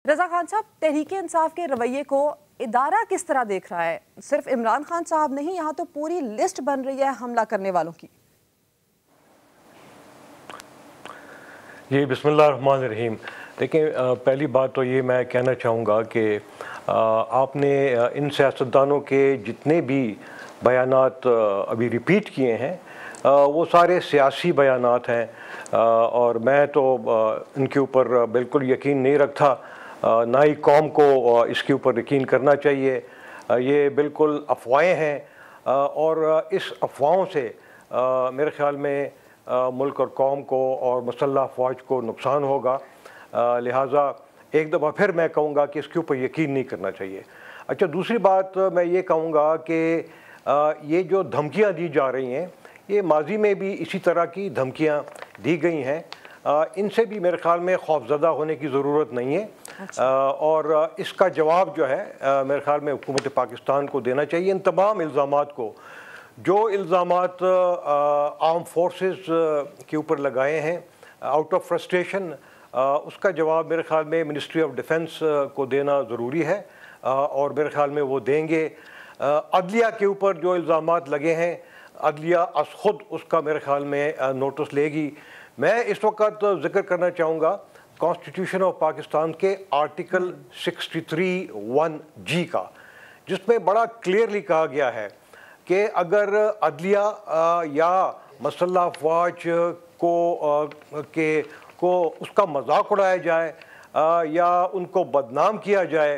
रजा खान साहब, तहरीक इंसाफ के रवैये को इदारा किस तरह देख रहा है? सिर्फ इमरान खान साहब नहीं, यहाँ तो पूरी लिस्ट बन रही है हमला करने वालों की। जी बिस्मिल्लाहिर्रहमानिर्रहीम। देखिए, पहली बात तो ये मैं कहना चाहूँगा कि आपने इन सियासतदानों के जितने भी बयानात अभी रिपीट किए हैं वो सारे सियासी बयानात हैं, और मैं तो इनके ऊपर बिल्कुल यकीन नहीं रखता, ना ही कौम को इसके ऊपर यकीन करना चाहिए। ये बिल्कुल अफवाहें हैं, और इस अफवाहों से मेरे ख़्याल में मुल्क और कौम को और मुसल्लह फ़ौज को नुकसान होगा। लिहाजा एक दफ़ा फिर मैं कहूँगा कि इसके ऊपर यकीन नहीं करना चाहिए। अच्छा, दूसरी बात मैं ये कहूँगा कि ये जो धमकियाँ दी जा रही हैं, ये माजी में भी इसी तरह की धमकियाँ दी गई हैं। इनसे भी मेरे ख़्याल में खौफज़दा होने की ज़रूरत नहीं है। अच्छा। और इसका जवाब जो है मेरे ख़्याल में हुकूमत पाकिस्तान को देना चाहिए। इन तमाम इल्ज़ामात को, जो इल्ज़ामात आर्म फोर्सेस के ऊपर लगाए हैं आउट ऑफ फ्रस्ट्रेशन, उसका जवाब मेरे ख़्याल में मिनिस्ट्री ऑफ डिफेंस को देना ज़रूरी है, और मेरे ख़्याल में वो देंगे। अदलिया के ऊपर जो इल्ज़ामात लगे हैं, अदलिया अस खुद उसका मेरे ख़्याल में नोटिस लेगी। मैं इस वक्त ज़िक्र करना चाहूँगा कॉन्स्टिट्यूशन ऑफ पाकिस्तान के आर्टिकल 63(1)G का, जिसमें बड़ा क्लियरली कहा गया है कि अगर अदलिया या मुसल्लह फ़ौज को उसका मजाक उड़ाया जाए या उनको बदनाम किया जाए,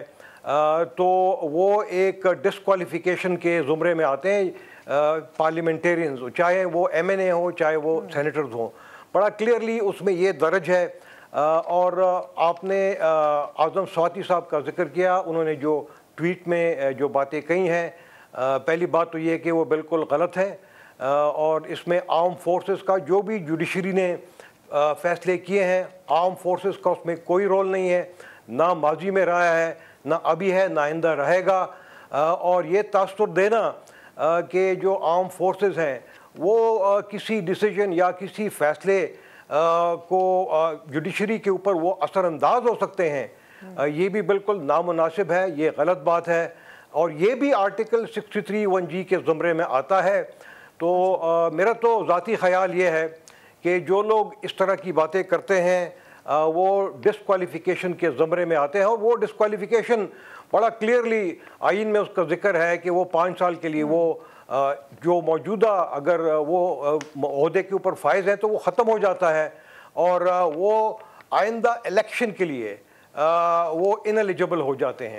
तो वो एक डिस्क्वालिफिकेशन के ज़ुमरे में आते हैं। पार्लियामेंटेरियंस, चाहे वो MNA हो चाहे वो सेनेटर्स हों, बड़ा क्लियरली उसमें ये दर्ज है। और आपने आज़म स्वाति साहब का जिक्र किया, उन्होंने जो ट्वीट में जो बातें कही हैं, पहली बात तो ये कि वो बिल्कुल गलत है, और इसमें आर्म फोर्सेस का जो भी जुडिशरी ने फ़ैसले किए हैं, आर्म फोर्सेस का उसमें कोई रोल नहीं है, ना माजी में रहा है, ना अभी है, ना आइंदा रहेगा। और ये तासुर देना कि जो आर्म फोर्सेस हैं वो किसी डिसीजन या किसी फ़ैसले को जुडिशरी के ऊपर वो असरअंदाज हो सकते हैं, ये भी बिल्कुल नामुनासिब है, ये गलत बात है, और ये भी आर्टिकल 63(1)G के ज़ुमरे में आता है। तो मेरा तो ज़ाती ख़याल ये है कि जो लोग इस तरह की बातें करते हैं वो डिस्क्वालिफिकेशन के ज़ुमरे में आते हैं, और वो डिस्क्वालिफिकेशन बड़ा क्लियरली आइन में उसका जिक्र है कि वो 5 साल के लिए वो जो मौजूदा अगर वो ओहदे के ऊपर फायज है तो वो ख़त्म हो जाता है, और वो आइंदा इलेक्शन के लिए वो इनएलिजिबल हो जाते हैं।